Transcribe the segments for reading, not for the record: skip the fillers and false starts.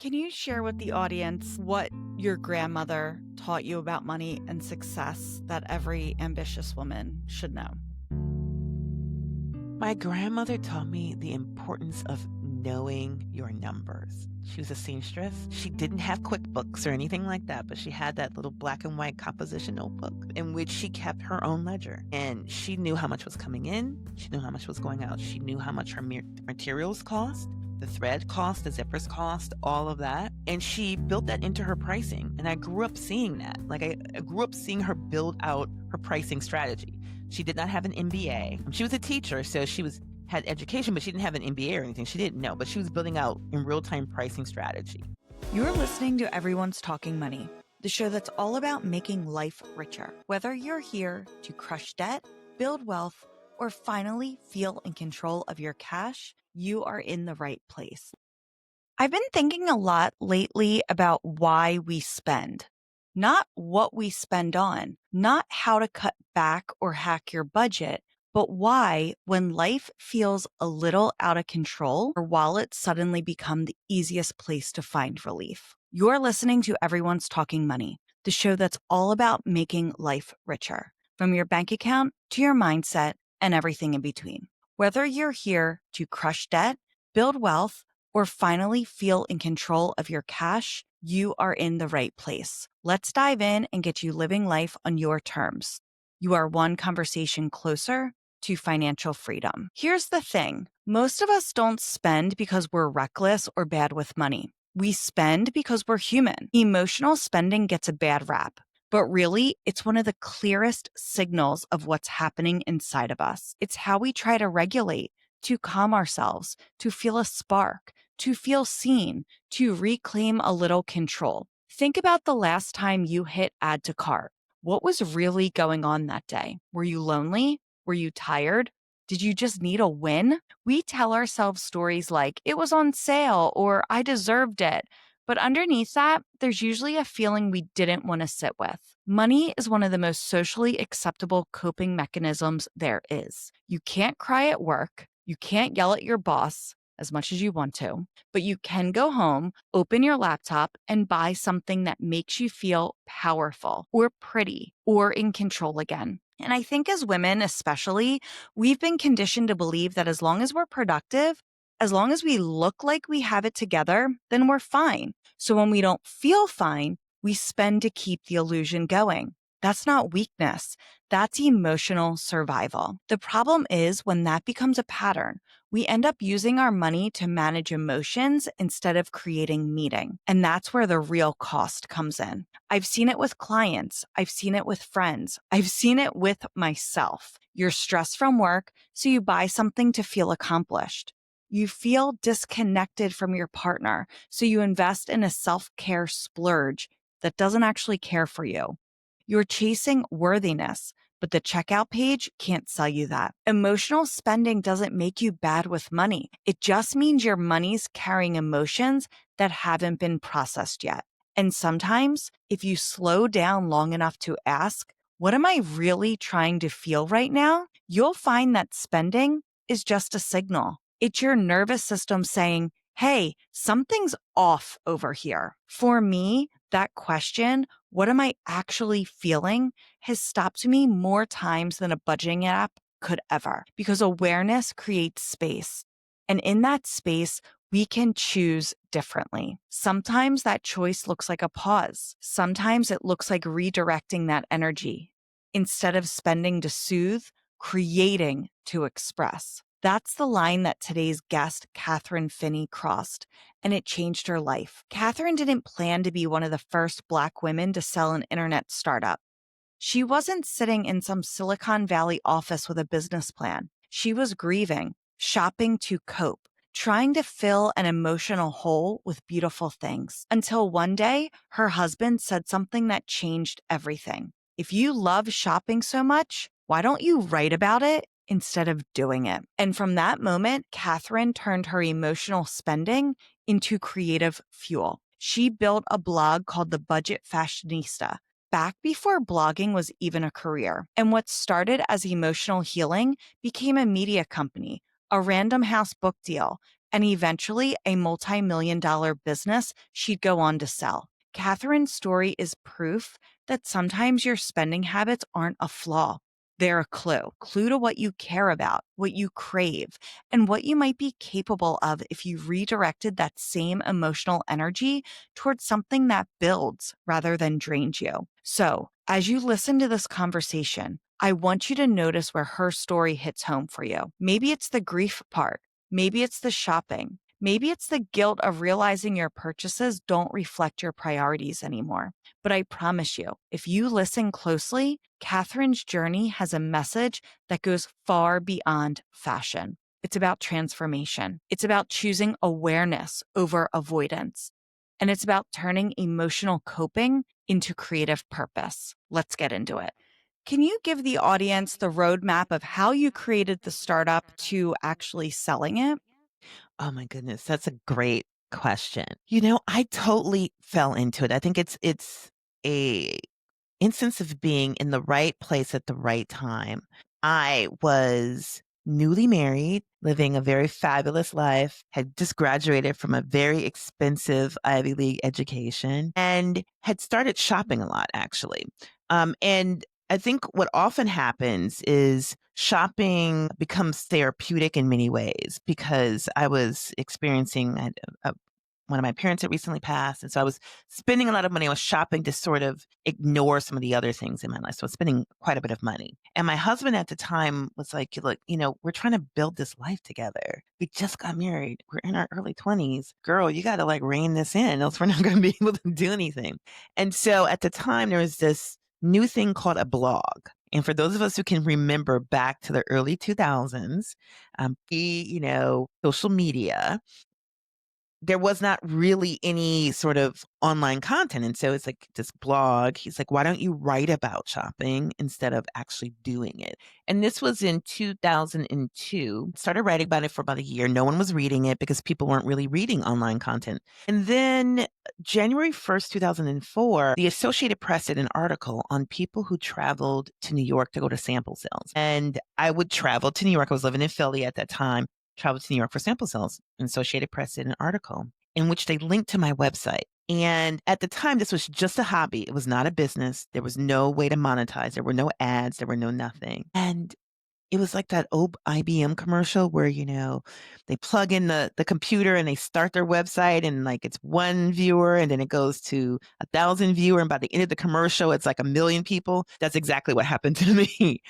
Can you share with the audience what your grandmother taught you about money and success that every ambitious woman should know? My grandmother taught me the importance of knowing your numbers. She was a seamstress. She didn't have QuickBooks or anything like that, but she had that little black and white composition notebook in which she kept her own ledger. And she knew how much was coming in. She knew how much was going out. She knew how much her materials cost, the thread cost, the zippers cost, all of that. And she built that into her pricing. And I grew up seeing that. I grew up seeing her build out her pricing strategy. She did not have an MBA. She was a teacher, so had education, but she didn't have an MBA or anything. She didn't know, but she was building out in real-time pricing strategy. You're listening to Everyone's Talking Money, the show that's all about making life richer. Whether you're here to crush debt, build wealth, or finally feel in control of your cash, you are in the right place. I've been thinking a lot lately about why we spend. Not what we spend on, not how to cut back or hack your budget, but why, when life feels a little out of control, our wallets suddenly become the easiest place to find relief. You're listening to Everyone's Talking Money, the show that's all about making life richer, from your bank account to your mindset and everything in between. Whether you're here to crush debt, build wealth, or finally feel in control of your cash, you are in the right place. Let's dive in and get you living life on your terms. You are one conversation closer to financial freedom. Here's the thing. Most of us don't spend because we're reckless or bad with money. We spend because we're human. Emotional spending gets a bad rap, but really, it's one of the clearest signals of what's happening inside of us. It's how we try to regulate, to calm ourselves, to feel a spark, to feel seen, to reclaim a little control. Think about the last time you hit add to cart. What was really going on that day? Were you lonely? Were you tired? Did you just need a win? We tell ourselves stories like, it was on sale or I deserved it. But underneath that, there's usually a feeling we didn't want to sit with. Money is one of the most socially acceptable coping mechanisms there is. You can't cry at work. You can't yell at your boss as much as you want to, but you can go home, open your laptop, and buy something that makes you feel powerful or pretty or in control again. And I think as women especially, we've been conditioned to believe that as long as we're productive, as long as we look like we have it together, then we're fine. So when we don't feel fine, we spend to keep the illusion going. That's not weakness. That's emotional survival. The problem is when that becomes a pattern, we end up using our money to manage emotions instead of creating meaning. And that's where the real cost comes in. I've seen it with clients. I've seen it with friends. I've seen it with myself. You're stressed from work, so you buy something to feel accomplished. You feel disconnected from your partner, so you invest in a self-care splurge that doesn't actually care for you. You're chasing worthiness, but the checkout page can't sell you that. Emotional spending doesn't make you bad with money. It just means your money's carrying emotions that haven't been processed yet. And sometimes, if you slow down long enough to ask, what am I really trying to feel right now? You'll find that spending is just a signal. It's your nervous system saying, hey, something's off over here. For me, that question, what am I actually feeling, has stopped me more times than a budgeting app could ever, because awareness creates space. And in that space, we can choose differently. Sometimes that choice looks like a pause. Sometimes it looks like redirecting that energy. Instead of spending to soothe, creating to express. That's the line that today's guest, Kathryn Finney, crossed, and it changed her life. Kathryn didn't plan to be one of the first Black women to sell an internet startup. She wasn't sitting in some Silicon Valley office with a business plan. She was grieving, shopping to cope, trying to fill an emotional hole with beautiful things. Until one day, her husband said something that changed everything. If you love shopping so much, why don't you write about it instead of doing it? And from that moment, Kathryn turned her emotional spending into creative fuel. She built a blog called the Budget Fashionista, back before blogging was even a career. And what started as emotional healing became a media company, a Random House book deal, and eventually a multi-million-dollar business she'd go on to sell. Kathryn's story is proof that sometimes your spending habits aren't a flaw. They're a clue to what you care about, what you crave, and what you might be capable of if you redirected that same emotional energy towards something that builds rather than drains you. So, as you listen to this conversation, I want you to notice where her story hits home for you. Maybe it's the grief part. Maybe it's the shopping. Maybe it's the guilt of realizing your purchases don't reflect your priorities anymore. But I promise you, if you listen closely, Kathryn's journey has a message that goes far beyond fashion. It's about transformation. It's about choosing awareness over avoidance. And it's about turning emotional coping into creative purpose. Let's get into it. Can you give the audience the roadmap of how you created the startup to actually selling it? Oh my goodness, that's a great question. I totally fell into it. I think it's a instance of being in the right place at the right time. I was newly married, living a very fabulous life, had just graduated from a very expensive Ivy League education, and had started shopping a lot, actually. And I think what often happens is shopping becomes therapeutic in many ways because I was experiencing one of my parents had recently passed. And so I was spending a lot of money. I was shopping to sort of ignore some of the other things in my life. So I was spending quite a bit of money. And my husband at the time was like, look, we're trying to build this life together. We just got married. We're in our early 20s. Girl, you got to like rein this in, else we're not going to be able to do anything. And so at the time, there was this new thing called a blog. And for those of us who can remember back to the early 2000s, social media, there was not really any sort of online content. And so it's like this blog. He's like, why don't you write about shopping instead of actually doing it? And this was in 2002. Started writing about it for about a year. No one was reading it because people weren't really reading online content. And then January 1st, 2004, the Associated Press did an article on people who traveled to New York to go to sample sales. And I would travel to New York. I was living in Philly at that time. Traveled to New York for sample sales. And Associated Press did an article in which they linked to my website. And at the time, this was just a hobby. It was not a business. There was no way to monetize. There were no ads. There were no nothing. And it was like that old IBM commercial where, they plug in the computer and they start their website and like it's one viewer and then it goes to 1,000 viewer. And by the end of the commercial, it's like 1 million people. That's exactly what happened to me.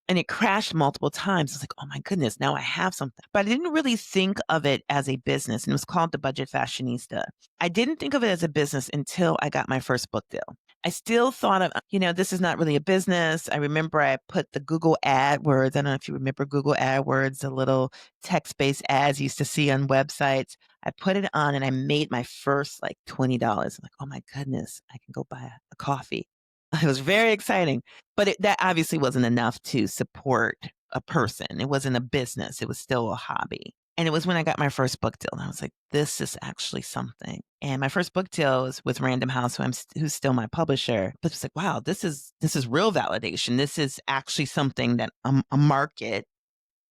And it crashed multiple times. I was like, oh my goodness, now I have something. But I didn't really think of it as a business. And it was called the Budget Fashionista. I didn't think of it as a business until I got my first book deal. I still thought of, this is not really a business. I remember I put the Google AdWords. I don't know if you remember Google AdWords, the little text-based ads you used to see on websites. I put it on and I made my first like $20. I'm like, oh my goodness, I can go buy a coffee. It was very exciting, but that obviously wasn't enough to support a person. It wasn't a business. It was still a hobby. And it was when I got my first book deal. And I was like, this is actually something. And my first book deal was with Random House, who's still my publisher. But it's like, wow, this is real validation. This is actually something that a market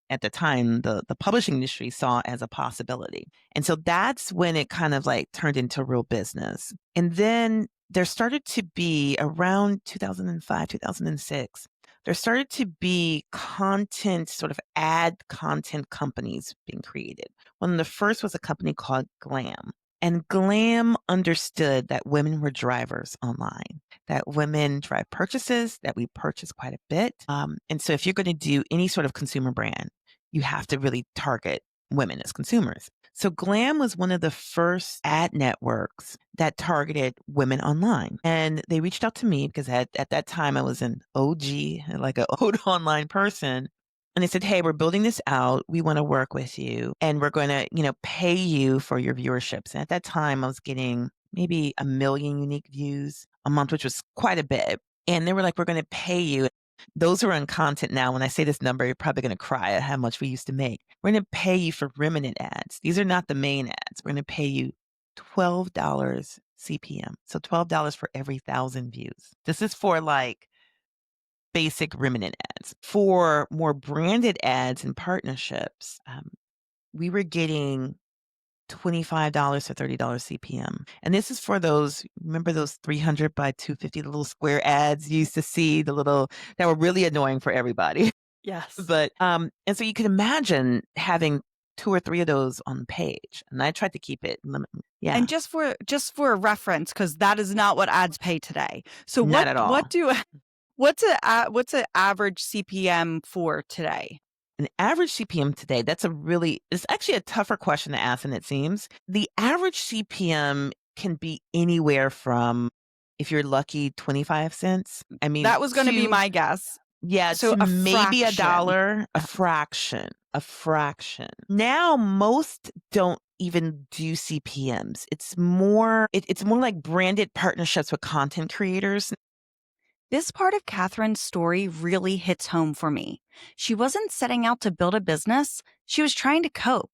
at the time, the publishing industry saw as a possibility. And so that's when it kind of like turned into real business. And then there started to be around 2005, 2006, there started to be content, sort of ad content companies being created. One of the first was a company called Glam. And Glam understood that women were drivers online, that women drive purchases, that we purchase quite a bit. And so if you're going to do any sort of consumer brand, you have to really target women as consumers. So Glam was one of the first ad networks that targeted women online. And they reached out to me because at that time I was an OG, like an old online person. And they said, hey, we're building this out. We want to work with you and we're going to, pay you for your viewerships. And at that time I was getting maybe 1 million unique views a month, which was quite a bit. And they were like, we're going to pay you. Those who are on content now, when I say this number, you're probably going to cry at how much we used to make. We're going to pay you for remnant ads. These are not the main ads. We're going to pay you $12 CPM. So $12 for every 1,000 views. This is for like basic remnant ads. For more branded ads and partnerships, we were getting $25 to $30 CPM. And this is for those, remember those 300 by 250 little square ads you used to see, the little, that were really annoying for everybody. Yes. But, and so you can imagine having 2 or 3 of those on the page. And I tried to keep it yeah. And just for a reference, because that is not what ads pay today. So Not at all. what's an average CPM for today? An average CPM today, it's actually a tougher question to ask than it seems. The average CPM can be anywhere from, if you're lucky, 25 cents. I mean, That was going to be my guess. yeah, So to a maybe fraction. $1, a fraction. Now, most don't even do CPMs. It's more like branded partnerships with content creators. This part of Kathryn's story really hits home for me. She wasn't setting out to build a business, she was trying to cope.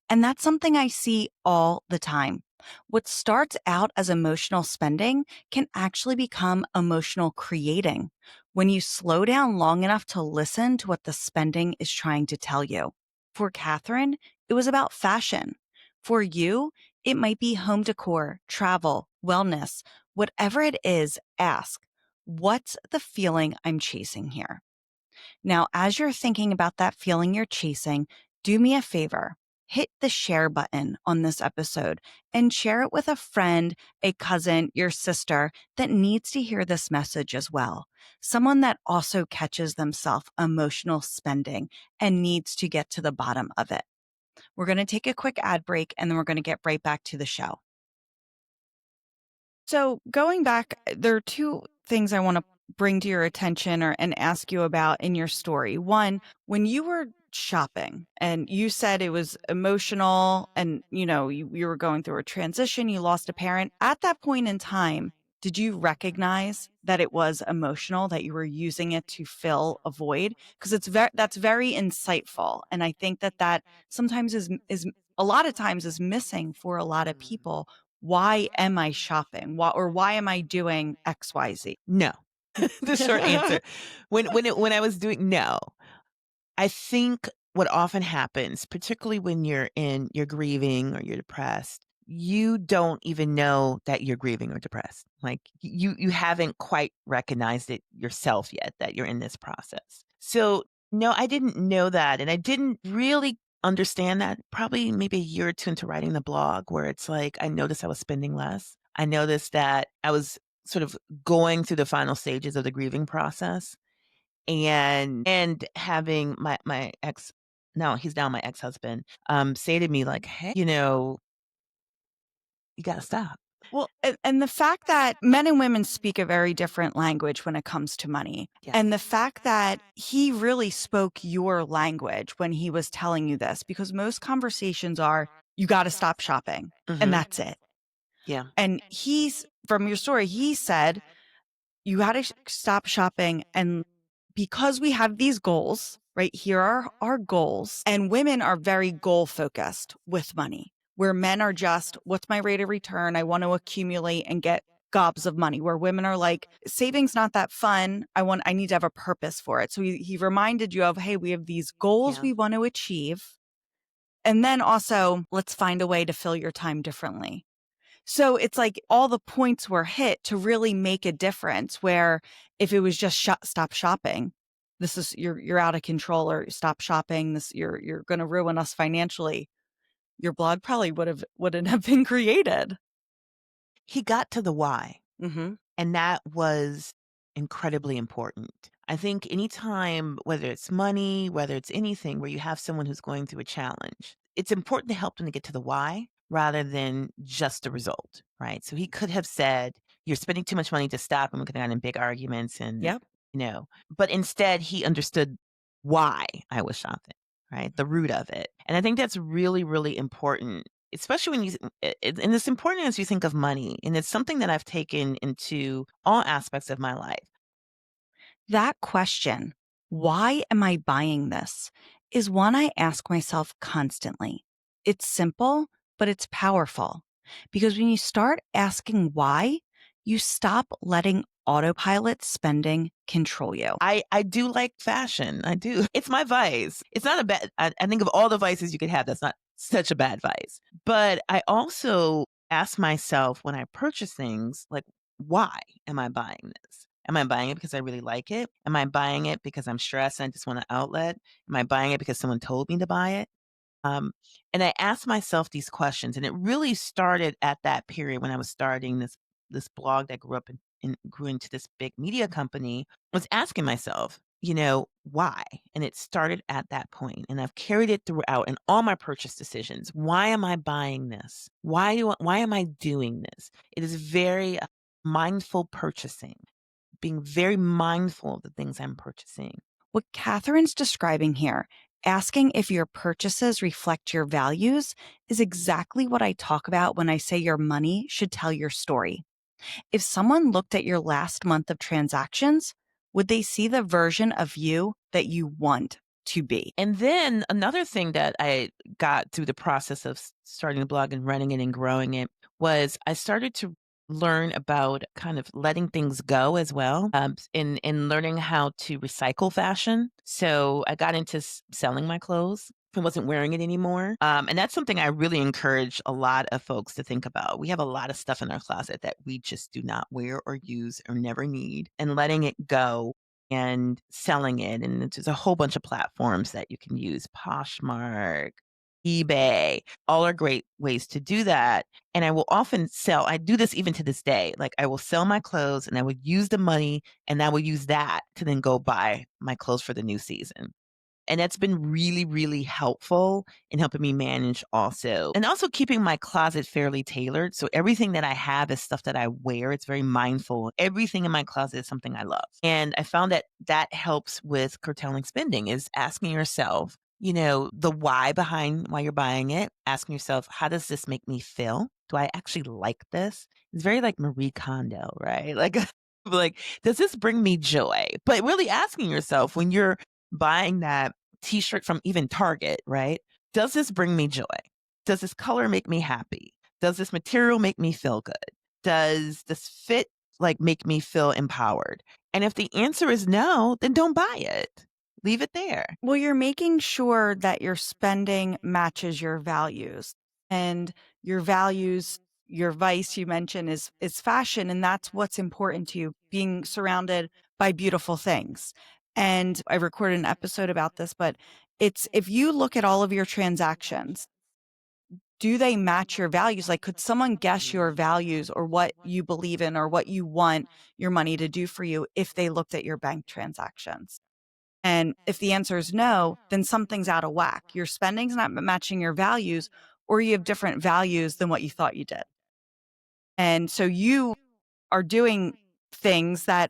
And that's something I see all the time. What starts out as emotional spending can actually become emotional creating when you slow down long enough to listen to what the spending is trying to tell you. For Kathryn, it was about fashion. For you, it might be home decor, travel, wellness, whatever it is, ask. What's the feeling I'm chasing here? Now, as you're thinking about that feeling you're chasing, do me a favor. Hit the share button on this episode and share it with a friend, a cousin, your sister that needs to hear this message as well. Someone that also catches themselves emotional spending and needs to get to the bottom of it. We're going to take a quick ad break and then we're going to get right back to the show. So going back, there are two things I want to bring to your attention and ask you about in your story. One, when you were shopping and you said it was emotional and, you were going through a transition, you lost a parent. At that point in time, did you recognize that it was emotional, that you were using it to fill a void? Because that's very insightful. And I think that sometimes is a lot of times is missing for a lot of people. Why am I shopping? Why am I doing XYZ? No. The short answer. When I was doing no. I think what often happens, particularly when you're grieving or you're depressed, you don't even know that you're grieving or depressed. Like you haven't quite recognized it yourself yet that you're in this process. So no, I didn't know that. And I didn't really understand that probably maybe a year or two into writing the blog, where it's like I noticed I was spending less. I noticed that I was sort of going through the final stages of the grieving process, and having my ex, no, he's now my ex-husband, say to me like, "Hey, you gotta stop." Well, and the fact that men and women speak a very different language when it comes to money. Yes. And the fact that he really spoke your language when he was telling you this, because most conversations are, you got to stop shopping. Mhm. And that's it. Yeah. And from your story, he said, you got to stop shopping. And because we have these goals, right? Here are our goals. And women are very goal focused with money, where men are just, what's my rate of return? I want to accumulate and get gobs of money, where women are like, saving's not that fun. I need to have a purpose for it. So he reminded you of, hey, we have these goals we want to achieve. And then also, let's find a way to fill your time differently. So it's like all the points were hit to really make a difference, where if it was just stop shopping, this is, you're out of control, or stop shopping, this, you're going to ruin us financially. Your blog probably wouldn't have been created. He got to the why. Mm-hmm. And that was incredibly important. I think anytime, whether it's money, whether it's anything where you have someone who's going through a challenge, it's important to help them to get to the why rather than just the result, right? So he could have said, you're spending too much money to stop, and we're going to get in big arguments and, Yep. But instead he understood why I was shopping, right? The root of it. And I think that's really, really important, especially when and it's important as you think of money. And it's something that I've taken into all aspects of my life. That question, why am I buying this, is one I ask myself constantly. It's simple, but it's powerful, because when you start asking why, you stop letting autopilot spending control you. I do like fashion. I do. It's my vice. It's not a bad, I think of all the vices you could have, that's not such a bad vice. But I also ask myself when I purchase things, like, why am I buying this? Am I buying it because I really like it? Am I buying it because I'm stressed and I just want an outlet? Am I buying it because someone told me to buy it? Um, and I asked myself these questions, and it really started at that period when I was starting this blog that grew up and grew into this big media company. I was asking myself, why? And it started at that point, and I've carried it throughout in all my purchase decisions. Why am I buying this? Why am I doing this? It is very mindful purchasing, being very mindful of the things I'm purchasing. What Kathryn's describing here, asking if your purchases reflect your values, is exactly what I talk about when I say your money should tell your story. If someone looked at your last month of transactions, would they see the version of you that you want to be? And then another thing that I got through the process of starting the blog and running it and growing it was I started to learn about kind of letting things go as well, in learning how to recycle fashion. So I got into selling my clothes. I wasn't wearing it anymore. And that's something I really encourage a lot of folks to think about. We have a lot of stuff in our closet that we just do not wear or use or never need, and letting it go and selling it. And there's a whole bunch of platforms that you can use, Poshmark, eBay, all are great ways to do that. And I will often I do this even to this day. Like, I will sell my clothes and I would use the money and I will use that to then go buy my clothes for the new season. And that's been really, really helpful in helping me manage also. And also keeping my closet fairly tailored. So everything that I have is stuff that I wear. It's very mindful. Everything in my closet is something I love. And I found that that helps with curtailing spending, is asking yourself, the why behind why you're buying it. Asking yourself, how does this make me feel? Do I actually like this? It's very like Marie Kondo, right? Like, does this bring me joy? But really asking yourself when you're buying that t-shirt from even Target, right? Does this bring me joy? Does this color make me happy? Does this material make me feel good? Does this fit make me feel empowered? And if the answer is no, then don't buy it. Leave it there. Well, you're making sure that your spending matches your values. And your values, your vice you mentioned is fashion, and that's what's important to you, being surrounded by beautiful things. And I recorded an episode about this, but it's if you look at all of your transactions, do they match your values? Like, could someone guess your values or what you believe in or what you want your money to do for you if they looked at your bank transactions? And if the answer is no, then something's out of whack. Your spending's not matching your values, or you have different values than what you thought you did. And so you are doing things that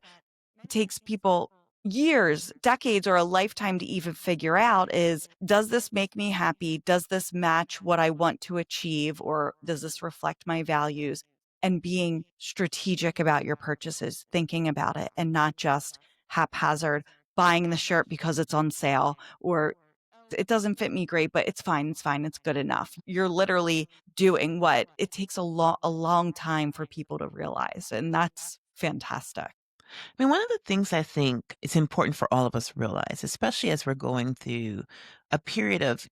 it takes people years, decades, or a lifetime to even figure out is, does this make me happy? Does this match what I want to achieve? Or does this reflect my values? And being strategic about your purchases, thinking about it and not just haphazard buying the shirt because it's on sale, or it doesn't fit me great, but it's fine. It's fine. It's good enough. You're literally doing what it takes a long time for people to realize. And that's fantastic. I mean, one of the things I think is important for all of us to realize, especially as we're going through a period of,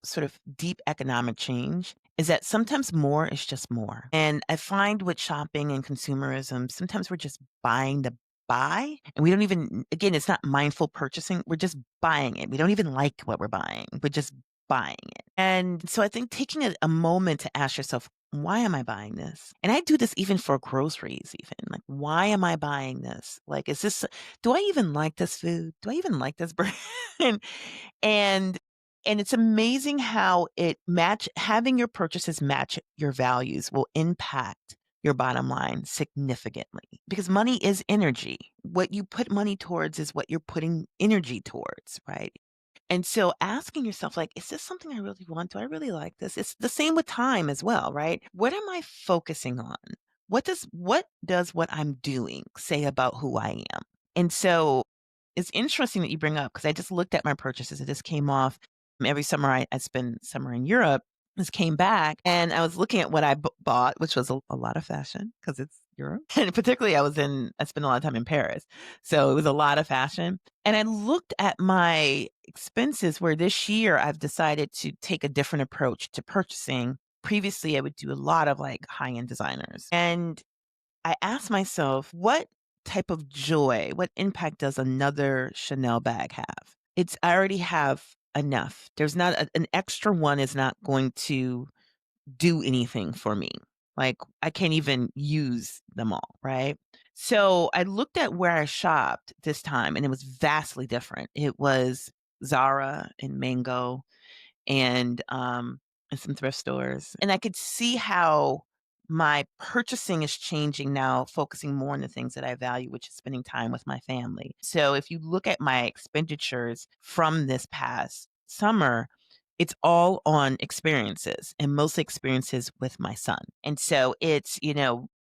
sort of deep economic change, is that sometimes more is just more. And I find with shopping and consumerism, sometimes we're just buying to buy. And we don't even, again, it's not mindful purchasing. We're just buying it. We don't even like what we're buying. We're just buying it. And so I think taking a moment to ask yourself, why am I buying this? And I do this even for groceries, even like, why am I buying this? Like, do I even like this food? Do I even like this brand? and, and it's amazing how having your purchases match your values will impact your bottom line significantly, because money is energy. What you put money towards is what you're putting energy towards, right? And so asking yourself, like, is this something I really want? Do I really like this? It's the same with time as well, right? What am I focusing on? What does what I'm doing say about who I am? And so it's interesting that you bring up, because I just looked at my purchases. It just came off. Every summer I spend summer in Europe. This came back and I was looking at what I bought, which was a lot of fashion because it's Europe. And particularly I spent a lot of time in Paris. So it was a lot of fashion. And I looked at my expenses where this year I've decided to take a different approach to purchasing. Previously, I would do a lot of like high-end designers. And I asked myself, what type of joy, what impact does another Chanel bag have? I already have enough. There's not an extra one is not going to do anything for me. Like I can't even use them all, right? So I looked at where I shopped this time and it was vastly different. It was Zara and Mango and some thrift stores. And I could see how my purchasing is changing now, focusing more on the things that I value, which is spending time with my family. So if you look at my expenditures from this past summer, it's all on experiences and mostly experiences with my son. And so it's,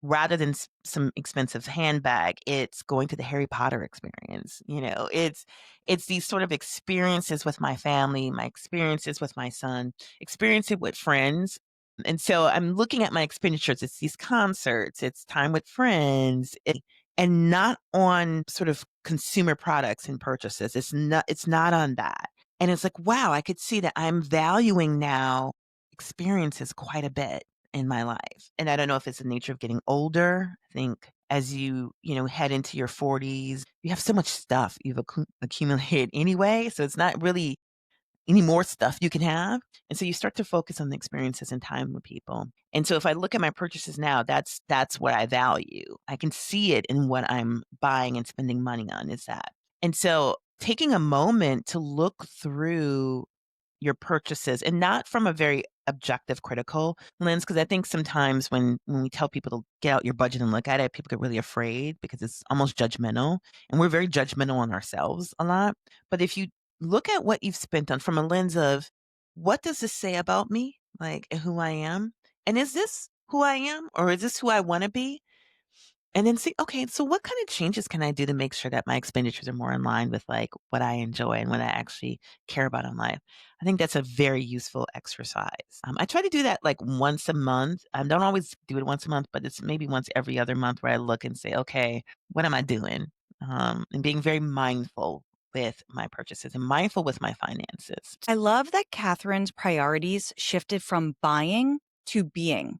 rather than some expensive handbag, it's going to the Harry Potter experience. It's these sort of experiences with my family, my experiences with my son, experiences with friends. And so I'm looking at my expenditures. It's these concerts, it's time with friends, and not on sort of consumer products and purchases. It's not on that. And it's like, wow, I could see that I'm valuing now experiences quite a bit in my life. And I don't know if it's the nature of getting older. I think as you head into your 40s, you have so much stuff you've accumulated anyway. So it's not really any more stuff you can have. And so you start to focus on the experiences and time with people. And so if I look at my purchases now, that's what I value. I can see it in what I'm buying and spending money on is that. And so taking a moment to look through your purchases and not from a very objective critical lens, because I think sometimes when we tell people to get out your budget and look at it, people get really afraid because it's almost judgmental, and we're very judgmental on ourselves a lot. But if you look at what you've spent on from a lens of what does this say about me, like who I am, and is this who I am or is this who I want to be, and then see, okay, so what kind of changes can I do to make sure that my expenditures are more in line with like what I enjoy and what I actually care about in life? I think that's a very useful exercise. I try to do that like once a month. I don't always do it once a month, but it's maybe once every other month where I look and say, okay, what am I doing? And being very mindful with my purchases and mindful with my finances. I love that Kathryn's priorities shifted from buying to being.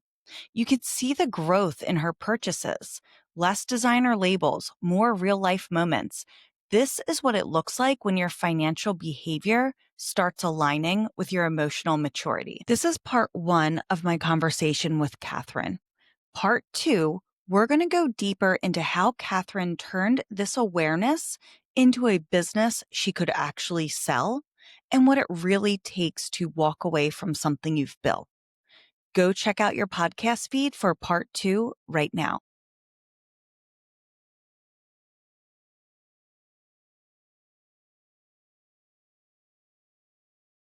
You could see the growth in her purchases. Less designer labels, more real life moments. This is what it looks like when your financial behavior starts aligning with your emotional maturity. This is part 1 of my conversation with Kathryn. Part 2, we're going to go deeper into how Kathryn turned this awareness into a business she could actually sell and what it really takes to walk away from something you've built. Go check out your podcast feed for part 2 right now.